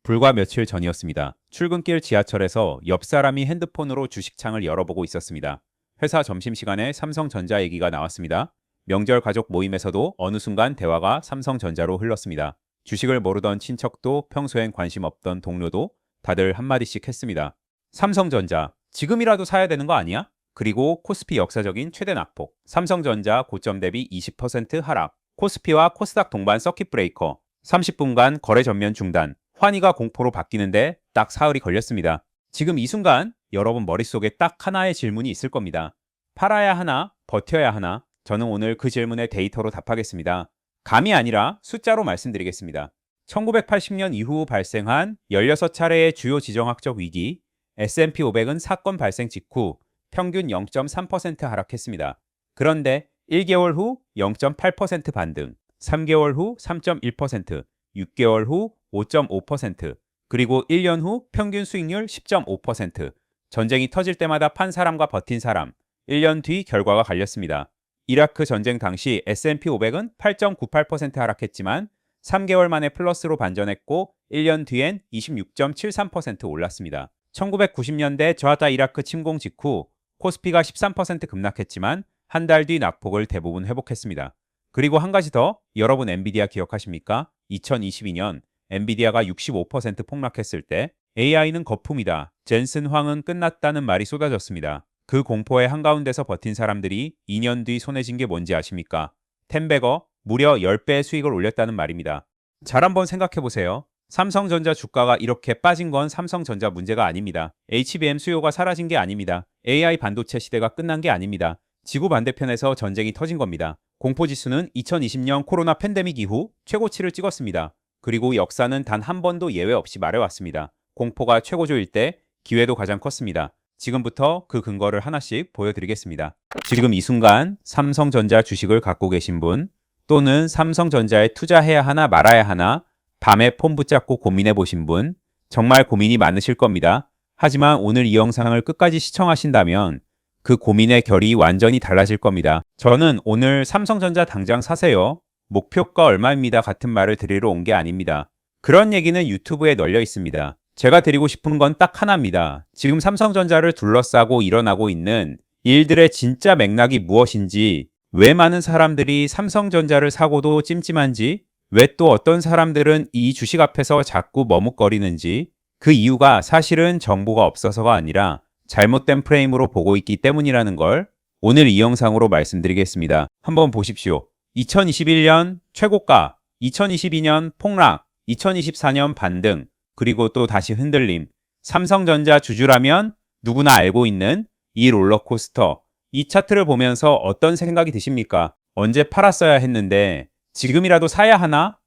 불과 며칠 전이었습니다. 출근길 지하철에서 옆 사람이 핸드폰으로 주식창을 열어보고 있었습니다. 회사 점심시간에 삼성전자 얘기가 나왔습니다. 명절 가족 모임에서도 어느 순간 대화가 삼성전자로 흘렀습니다. 주식을 모르던 친척도 평소엔 관심 없던 동료도 다들 한마디씩 했습니다. 삼성전자, 지금이라도 사야 되는 거 아니야? 그리고 코스피 역사적인 최대 낙폭, 삼성전자 고점 대비 20% 하락, 코스피와 코스닥 동반 서킷 브레이커, 30분간 거래 전면 중단, 환희가 공포로 바뀌는데 딱 사흘이 걸렸습니다. 지금 이 순간 여러분 머릿속에 딱 하나의 질문이 있을 겁니다. 팔아야 하나, 버텨야 하나? 저는 오늘 그 질문에 데이터로 답하겠습니다. 감이 아니라 숫자로 말씀드리겠습니다. 1980년 이후 발생한 16차례의 주요 지정학적 위기, S&P 500은 사건 발생 직후 평균 0.3% 하락했습니다. 그런데 1개월 후 0.8% 반등, 3개월 후 3.1%, 6개월 후 5.5%, 그리고 1년 후 평균 수익률 10.5%, 전쟁이 터질 때마다 판 사람과 버틴 사람, 1년 뒤 결과가 갈렸습니다. 이라크 전쟁 당시 S&P 500은 8.98% 하락했지만 3개월 만에 플러스로 반전했고 1년 뒤엔 26.73% 올랐습니다. 1990년대 저하다 이라크 침공 직후 코스피가 13% 급락했지만 한 달 뒤 낙폭을 대부분 회복했습니다. 그리고 한 가지 더, 여러분 엔비디아 기억하십니까? 2022년 엔비디아가 65% 폭락했을 때 AI는 거품이다, 젠슨 황은 끝났다는 말이 쏟아졌습니다. 그 공포의 한가운데서 버틴 사람들이 2년 뒤 손해진 게 뭔지 아십니까? 텐베거, 무려 10배의 수익을 올렸다는 말입니다. 잘 한번 생각해보세요. 삼성전자 주가가 이렇게 빠진 건 삼성전자 문제가 아닙니다. HBM 수요가 사라진 게 아닙니다. AI 반도체 시대가 끝난 게 아닙니다. 지구 반대편에서 전쟁이 터진 겁니다. 공포지수는 2020년 코로나 팬데믹 이후 최고치를 찍었습니다. 그리고 역사는 단 한 번도 예외 없이 말해왔습니다. 공포가 최고조일 때 기회도 가장 컸습니다. 지금부터 그 근거를 하나씩 보여드리겠습니다. 지금 이 순간 삼성전자 주식을 갖고 계신 분, 또는 삼성전자에 투자해야 하나 말아야 하나 밤에 폰 붙잡고 고민해 보신 분, 정말 고민이 많으실 겁니다. 하지만 오늘 이 영상을 끝까지 시청하신다면 그 고민의 결이 완전히 달라질 겁니다. 저는 오늘 삼성전자 당장 사세요, 목표가 얼마입니다 같은 말을 드리러 온 게 아닙니다. 그런 얘기는 유튜브에 널려 있습니다. 제가 드리고 싶은 건 딱 하나입니다. 지금 삼성전자를 둘러싸고 일어나고 있는 일들의 진짜 맥락이 무엇인지, 왜 많은 사람들이 삼성전자를 사고도 찜찜한지, 왜 또 어떤 사람들은 이 주식 앞에서 자꾸 머뭇거리는지, 그 이유가 사실은 정보가 없어서가 아니라 잘못된 프레임으로 보고 있기 때문이라는 걸 오늘 이 영상으로 말씀드리겠습니다. 한번 보십시오. 2021년 최고가, 2022년 폭락, 2024년 반등, 그리고 또 다시 흔들림. 삼성전자 주주라면 누구나 알고 있는 이 롤러코스터. 이 차트를 보면서 어떤 생각이 드십니까? 언제 팔았어야 했는데 지금이라도 사야 하나?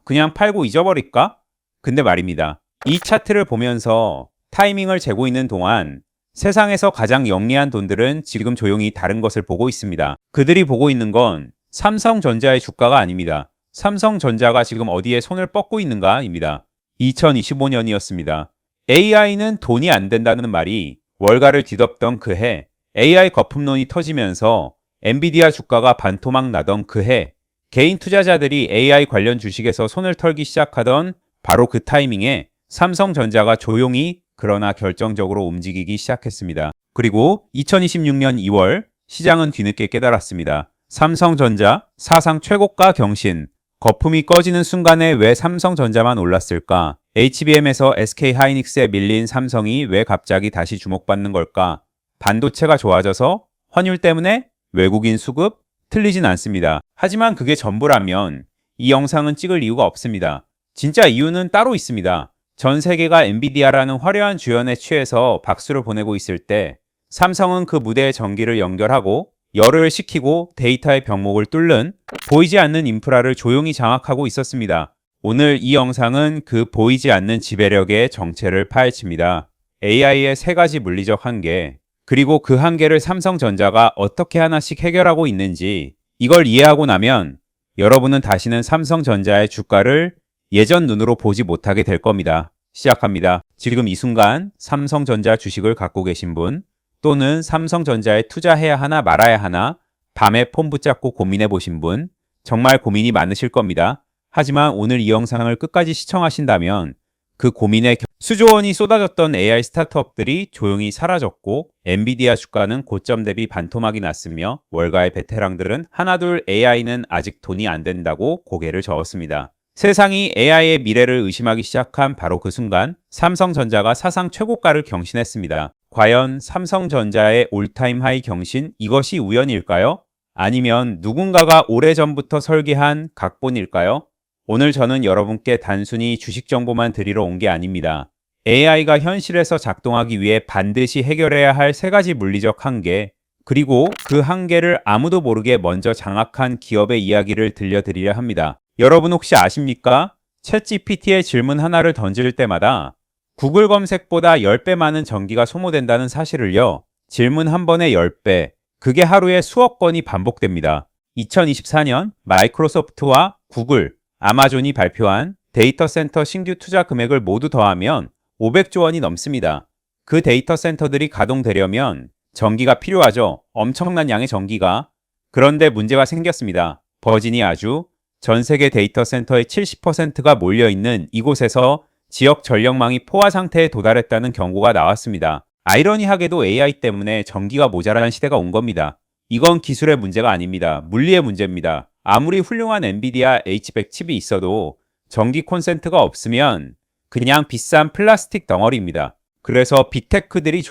그냥 팔고 잊어버릴까? 근데 말입니다. 이 차트를 보면서 타이밍을 재고 있는 동안 세상에서 가장 영리한 돈들은 지금 조용히 다른 것을 보고 있습니다. 그들이 보고 있는 건 삼성전자의 주가가 아닙니다. 삼성전자가 지금 어디에 손을 뻗고 있는가입니다. 2025년이었습니다. AI는 돈이 안 된다는 말이 월가를 뒤덮던 그 해, AI 거품론이 터지면서 엔비디아 주가가 반토막 나던 그 해, 개인 투자자들이 AI 관련 주식에서 손을 털기 시작하던 바로 그 타이밍에 삼성전자가 조용히 그러나 결정적으로 움직이기 시작했습니다. 그리고 2026년 2월 시장은 뒤늦게 깨달았습니다. 삼성전자 사상 최고가 경신, 거품이 꺼지는 순간에 왜 삼성전자만 올랐을까? HBM에서 SK하이닉스에 밀린 삼성이 왜 갑자기 다시 주목받는 걸까? 반도체가 좋아져서? 환율 때문에? 외국인 수급? 틀리진 않습니다. 하지만 그게 전부라면 이 영상은 찍을 이유가 없습니다. 진짜 이유는 따로 있습니다. 전 세계가 엔비디아라는 화려한 주연에 취해서 박수를 보내고 있을 때 삼성은 그 무대에 전기를 연결하고 열을 식히고 데이터의 병목을 뚫는 보이지 않는 인프라를 조용히 장악하고 있었습니다. 오늘 이 영상은 그 보이지 않는 지배력의 정체를 파헤칩니다. AI의 세 가지 물리적 한계, 그리고 그 한계를 삼성전자가 어떻게 하나씩 해결하고 있는지, 이걸 이해하고 나면 여러분은 다시는 삼성전자의 주가를 예전 눈으로 보지 못하게 될 겁니다. 시작합니다. 지금 이 순간 삼성전자 주식을 갖고 계신 분, 또는 삼성전자에 투자해야 하나 말아야 하나 밤에 폰 붙잡고 고민해 보신 분, 정말 고민이 많으실 겁니다. 하지만 오늘 이 영상을 끝까지 시청하신다면 그 고민에 수조 원이 쏟아졌던 AI 스타트업들이 조용히 사라졌고 엔비디아 주가는 고점 대비 반토막이 났으며 월가의 베테랑들은 하나둘 AI는 아직 돈이 안 된다고 고개를 저었습니다. 세상이 AI의 미래를 의심하기 시작한 바로 그 순간 삼성전자가 사상 최고가를 경신했습니다. 과연 삼성전자의 올타임 하이 경신, 이것이 우연일까요? 아니면 누군가가 오래전부터 설계한 각본일까요? 오늘 저는 여러분께 단순히 주식 정보만 드리러 온 게 아닙니다. AI가 현실에서 작동하기 위해 반드시 해결해야 할 세 가지 물리적 한계, 그리고 그 한계를 아무도 모르게 먼저 장악한 기업의 이야기를 들려드리려 합니다. 여러분 혹시 아십니까? 챗GPT의 질문 하나를 던질 때마다 구글 검색보다 10배 많은 전기가 소모된다는 사실을요. 질문 한 번에 10배, 그게 하루에 수억 건이 반복됩니다. 2024년 마이크로소프트와 구글, 아마존이 발표한 데이터 센터 신규 투자 금액을 모두 더하면 500조 원이 넘습니다. 그 데이터 센터들이 가동되려면 전기가 필요하죠. 엄청난 양의 전기가. 그런데 문제가 생겼습니다. 버지니아주, 전 세계 데이터 센터의 70%가 몰려있는 이곳에서 지역 전력망이 포화 상태에 도달했다는 경고가 나왔습니다. 아이러니하게도 AI 때문에 전기가 모자라는 시대가 온 겁니다. 이건 기술의 문제가 아닙니다. 물리의 문제입니다. 아무리 훌륭한 엔비디아 H100 칩이 있어도 전기 콘센트가 없으면 그냥 비싼 플라스틱 덩어리입니다. 그래서 빅테크들이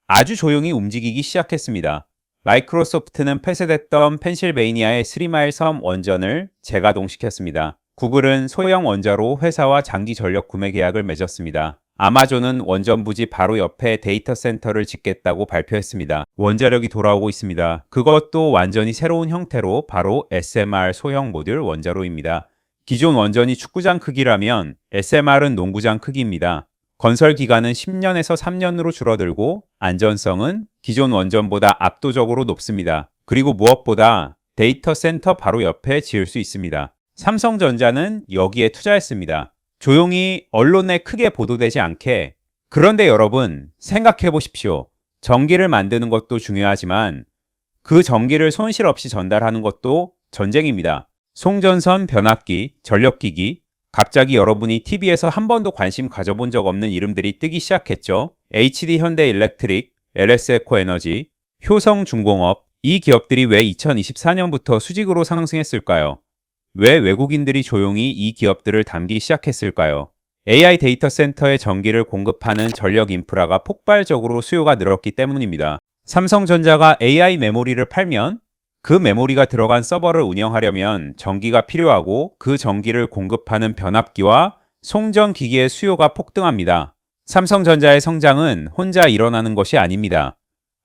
아주 조용히 움직이기 시작했습니다. 마이크로소프트는 폐쇄됐던 펜실베이니아의 스리마일 섬 원전을 재가동시켰습니다. 구글은 소형 원자로 회사와 장기 전력 구매 계약을 맺었습니다. 아마존은 원전 부지 바로 옆에 데이터 센터를 짓겠다고 발표했습니다. 원자력이 돌아오고 있습니다. 그것도 완전히 새로운 형태로 바로 SMR 소형 모듈 원자로입니다. 기존 원전이 축구장 크기라면 SMR은 농구장 크기입니다. 건설 기간은 10년에서 3년으로 줄어들고 안전성은 기존 원전보다 압도적으로 높습니다. 그리고 무엇보다 데이터 센터 바로 옆에 지을 수 있습니다. 삼성전자는 여기에 투자했습니다. 조용히 언론에 크게 보도되지 않게. 그런데 여러분, 생각해 보십시오. 전기를 만드는 것도 중요하지만 그 전기를 손실 없이 전달하는 것도 전쟁입니다. 송전선 변압기, 전력기기, 갑자기 여러분이 TV에서 한 번도 관심 가져본 적 없는 이름들이 뜨기 시작했죠. HD 현대일렉트릭, LS에코에너지, 효성중공업, 이 기업들이 왜 2024년부터 수직으로 상승했을까요? 왜 외국인들이 조용히 이 기업들을 담기 시작했을까요? AI 데이터 센터에 전기를 공급하는 전력 인프라가 폭발적으로 수요가 늘었기 때문입니다. 삼성전자가 AI 메모리를 팔면 그 메모리가 들어간 서버를 운영하려면 전기가 필요하고 그 전기를 공급하는 변압기와 송전기기의 수요가 폭등합니다. 삼성전자의 성장은 혼자 일어나는 것이 아닙니다.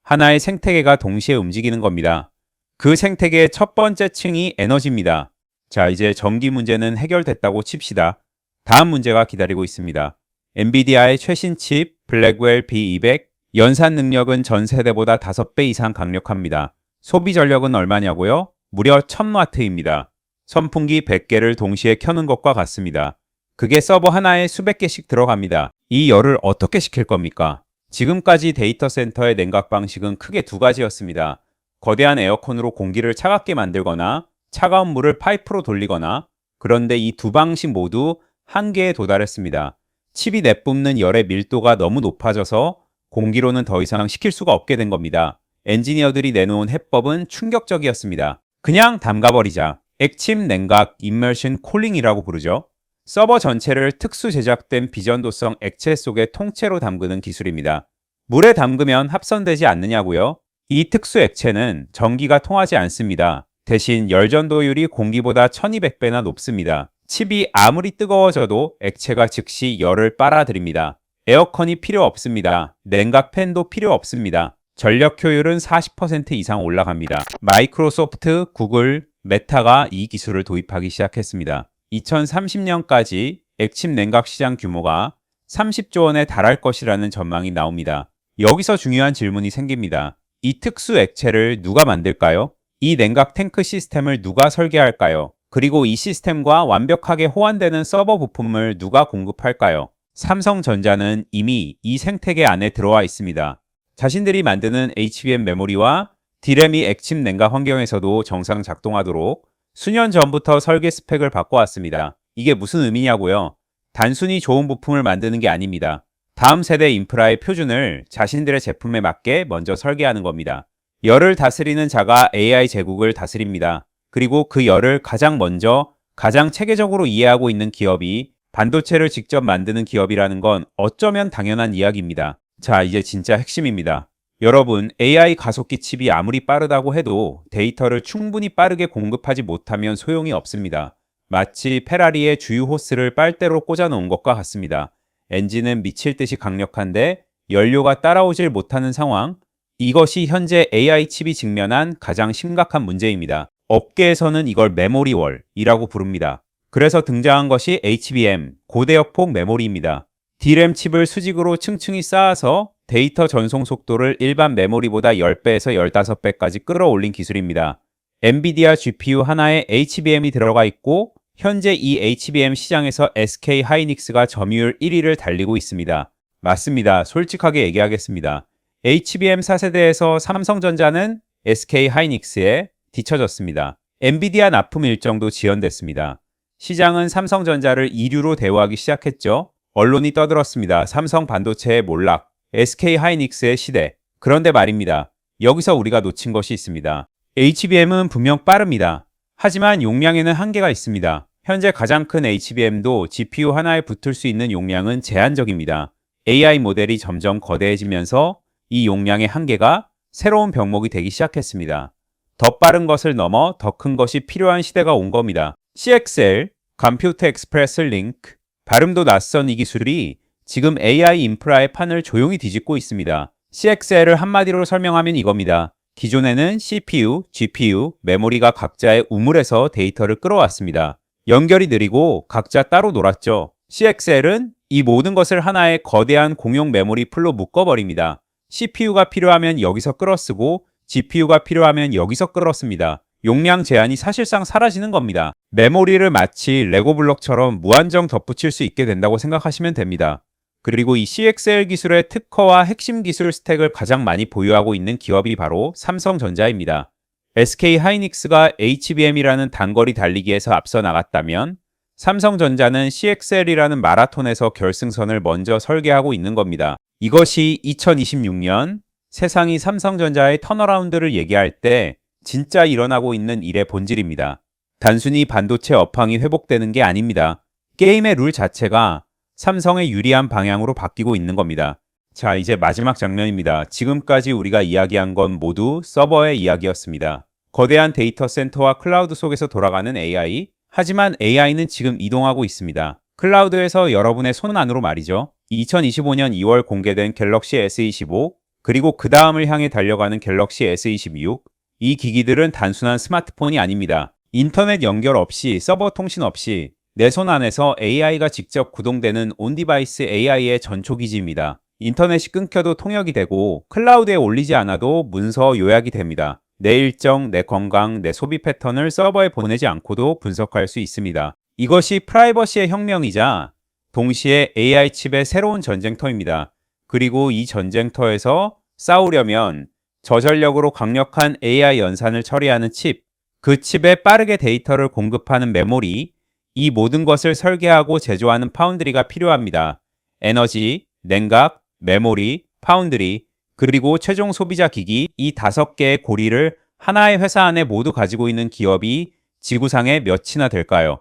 하나의 생태계가 동시에 움직이는 겁니다. 그 생태계의 첫 번째 층이 에너지입니다. 자, 이제 전기 문제는 해결됐다고 칩시다. 다음 문제가 기다리고 있습니다. 엔비디아의 최신 칩 블랙웰 B200, 연산 능력은 전 세대보다 5배 이상 강력합니다. 소비 전력은 얼마냐고요? 무려 1000W입니다. 선풍기 100개를 동시에 켜는 것과 같습니다. 그게 서버 하나에 수백 개씩 들어갑니다. 이 열을 어떻게 식힐 겁니까? 지금까지 데이터 센터의 냉각 방식은 크게 두 가지였습니다. 거대한 에어컨으로 공기를 차갑게 만들거나 차가운 물을 파이프로 돌리거나. 그런데 이 두 방식 모두 한계에 도달했습니다. 칩이 내뿜는 열의 밀도가 너무 높아져서 공기로는 더 이상 식힐 수가 없게 된 겁니다. 엔지니어들이 내놓은 해법은 충격적이었습니다. 그냥 담가버리자. 액침 냉각 임머션 쿨링이라고 부르죠. 서버 전체를 특수 제작된 비전도성 액체 속에 통째로 담그는 기술입니다. 물에 담그면 합선되지 않느냐고요? 이 특수 액체는 전기가 통하지 않습니다. 대신 열전도율이 공기보다 1200배나 높습니다. 칩이 아무리 뜨거워져도 액체가 즉시 열을 빨아들입니다. 에어컨이 필요 없습니다. 냉각팬도 필요 없습니다. 전력 효율은 40% 이상 올라갑니다. 마이크로소프트, 구글, 메타가 이 기술을 도입하기 시작했습니다. 2030년까지 액침 냉각 시장 규모가 30조 원에 달할 것이라는 전망이 나옵니다. 여기서 중요한 질문이 생깁니다. 이 특수 액체를 누가 만들까요? 이 냉각 탱크 시스템을 누가 설계할까요? 그리고 이 시스템과 완벽하게 호환되는 서버 부품을 누가 공급할까요? 삼성전자는 이미 이 생태계 안에 들어와 있습니다. 자신들이 만드는 HBM 메모리와 D램이 액침 냉각 환경에서도 정상 작동하도록 수년 전부터 설계 스펙을 바꿔왔습니다. 이게 무슨 의미냐고요? 단순히 좋은 부품을 만드는 게 아닙니다. 다음 세대 인프라의 표준을 자신들의 제품에 맞게 먼저 설계하는 겁니다. 열을 다스리는 자가 AI 제국을 다스립니다. 그리고 그 열을 가장 먼저 가장 체계적으로 이해하고 있는 기업이 반도체를 직접 만드는 기업이라는 건 어쩌면 당연한 이야기입니다. 자, 이제 진짜 핵심입니다. 여러분, AI 가속기 칩이 아무리 빠르다고 해도 데이터를 충분히 빠르게 공급하지 못하면 소용이 없습니다. 마치 페라리의 주유 호스를 빨대로 꽂아 놓은 것과 같습니다. 엔진은 미칠 듯이 강력한데 연료가 따라오질 못하는 상황, 이것이 현재 AI 칩이 직면한 가장 심각한 문제입니다. 업계에서는 이걸 메모리월이라고 부릅니다. 그래서 등장한 것이 HBM, 고대역폭 메모리입니다. D램 칩을 수직으로 층층이 쌓아서 데이터 전송 속도를 일반 메모리보다 10배에서 15배까지 끌어올린 기술입니다. 엔비디아 GPU 하나에 HBM이 들어가 있고 현재 이 HBM 시장에서 SK 하이닉스가 점유율 1위를 달리고 있습니다. 맞습니다. 솔직하게 얘기하겠습니다. HBM 4세대에서 삼성전자는 SK 하이닉스에 뒤처졌습니다. 엔비디아 납품 일정도 지연됐습니다. 시장은 삼성전자를 2류로 대우하기 시작했죠. 언론이 떠들었습니다. 삼성 반도체의 몰락, SK 하이닉스의 시대. 그런데 말입니다. 여기서 우리가 놓친 것이 있습니다. HBM은 분명 빠릅니다. 하지만 용량에는 한계가 있습니다. 현재 가장 큰 HBM도 GPU 하나에 붙을 수 있는 용량은 제한적입니다. AI 모델이 점점 거대해지면서 이 용량의 한계가 새로운 병목이 되기 시작했습니다. 더 빠른 것을 넘어 더 큰 것이 필요한 시대가 온 겁니다. CXL, 컴퓨터 익스프레스 링크, 발음도 낯선 이 기술이 지금 AI 인프라의 판을 조용히 뒤집고 있습니다. CXL을 한마디로 설명하면 이겁니다. 기존에는 CPU, GPU, 메모리가 각자의 우물에서 데이터를 끌어왔습니다. 연결이 느리고 각자 따로 놀았죠. CXL은 이 모든 것을 하나의 거대한 공용 메모리 풀로 묶어버립니다. CPU가 필요하면 여기서 끌어쓰고 GPU가 필요하면 여기서 끌어씁니다. 용량 제한이 사실상 사라지는 겁니다. 메모리를 마치 레고 블록처럼 무한정 덧붙일 수 있게 된다고 생각하시면 됩니다. 그리고 이 CXL 기술의 특허와 핵심 기술 스택을 가장 많이 보유하고 있는 기업이 바로 삼성전자입니다. SK 하이닉스가 HBM이라는 단거리 달리기에서 앞서 나갔다면 삼성전자는 CXL이라는 마라톤에서 결승선을 먼저 설계하고 있는 겁니다. 이것이 2026년 세상이 삼성전자의 턴어라운드를 얘기할 때 진짜 일어나고 있는 일의 본질입니다. 단순히 반도체 업황이 회복되는 게 아닙니다. 게임의 룰 자체가 삼성의 유리한 방향으로 바뀌고 있는 겁니다. 자, 이제 마지막 장면입니다. 지금까지 우리가 이야기한 건 모두 서버의 이야기였습니다. 거대한 데이터 센터와 클라우드 속에서 돌아가는 AI. 하지만 AI는 지금 이동하고 있습니다. 클라우드에서 여러분의 손 안으로 말이죠. 2025년 2월 공개된 갤럭시 S25, 그리고 그 다음을 향해 달려가는 갤럭시 S26. 이 기기들은 단순한 스마트폰이 아닙니다. 인터넷 연결 없이, 서버 통신 없이 내 손 안에서 AI가 직접 구동되는 온디바이스 AI의 전초기지입니다. 인터넷이 끊겨도 통역이 되고 클라우드에 올리지 않아도 문서 요약이 됩니다. 내 일정, 내 건강, 내 소비 패턴을 서버에 보내지 않고도 분석할 수 있습니다. 이것이 프라이버시의 혁명이자 동시에 AI 칩의 새로운 전쟁터입니다. 그리고 이 전쟁터에서 싸우려면 저전력으로 강력한 AI 연산을 처리하는 칩, 그 칩에 빠르게 데이터를 공급하는 메모리, 이 모든 것을 설계하고 제조하는 파운드리가 필요합니다. 에너지, 냉각, 메모리, 파운드리, 그리고 최종 소비자 기기, 이 5개의 고리를 하나의 회사 안에 모두 가지고 있는 기업이 지구상에 몇이나 될까요?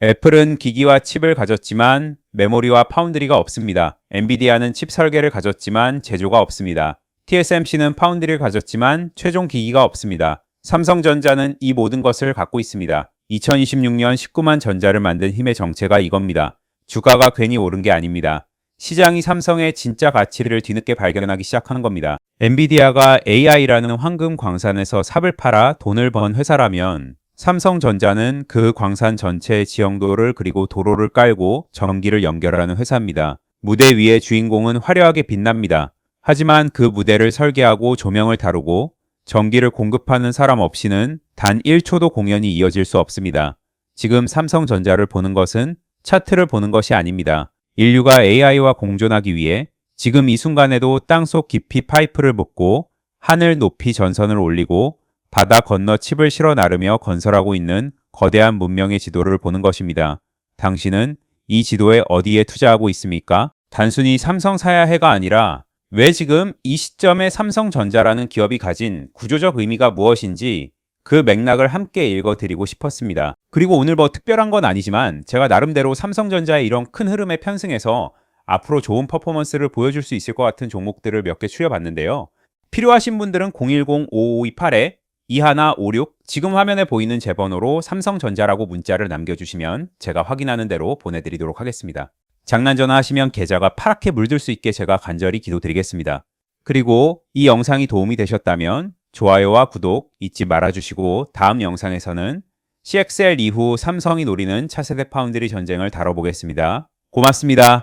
애플은 기기와 칩을 가졌지만 메모리와 파운드리가 없습니다. 엔비디아는 칩 설계를 가졌지만 제조가 없습니다. TSMC는 파운드리를 가졌지만 최종 기기가 없습니다. 삼성전자는 이 모든 것을 갖고 있습니다. 2026년 19만 전자를 만든 힘의 정체가 이겁니다. 주가가 괜히 오른 게 아닙니다. 시장이 삼성의 진짜 가치를 뒤늦게 발견하기 시작하는 겁니다. 엔비디아가 AI라는 황금 광산에서 삽을 팔아 돈을 번 회사라면 삼성전자는 그 광산 전체의 지형도를 그리고 도로를 깔고 전기를 연결하는 회사입니다. 무대 위의 주인공은 화려하게 빛납니다. 하지만 그 무대를 설계하고 조명을 다루고 전기를 공급하는 사람 없이는 단 1초도 공연이 이어질 수 없습니다. 지금 삼성전자를 보는 것은 차트를 보는 것이 아닙니다. 인류가 AI와 공존하기 위해 지금 이 순간에도 땅속 깊이 파이프를 붓고 하늘 높이 전선을 올리고 바다 건너 칩을 실어 나르며 건설하고 있는 거대한 문명의 지도를 보는 것입니다. 당신은 이 지도에 어디에 투자하고 있습니까? 단순히 삼성 사야 해가 아니라 왜 지금 이 시점에 삼성전자라는 기업이 가진 구조적 의미가 무엇인지 그 맥락을 함께 읽어드리고 싶었습니다. 그리고 오늘 뭐 특별한 건 아니지만 제가 나름대로 삼성전자의 이런 큰 흐름에 편승해서 앞으로 좋은 퍼포먼스를 보여줄 수 있을 것 같은 종목들을 몇 개 추려봤는데요. 필요하신 분들은 010-5528-2156 지금 화면에 보이는 제 번호로 삼성전자라고 문자를 남겨주시면 제가 확인하는 대로 보내드리도록 하겠습니다. 장난 전화하시면 계좌가 파랗게 물들 수 있게 제가 간절히 기도드리겠습니다. 그리고 이 영상이 도움이 되셨다면 좋아요와 구독 잊지 말아주시고 다음 영상에서는 CXL 이후 삼성이 노리는 차세대 파운드리 전쟁을 다뤄보겠습니다. 고맙습니다.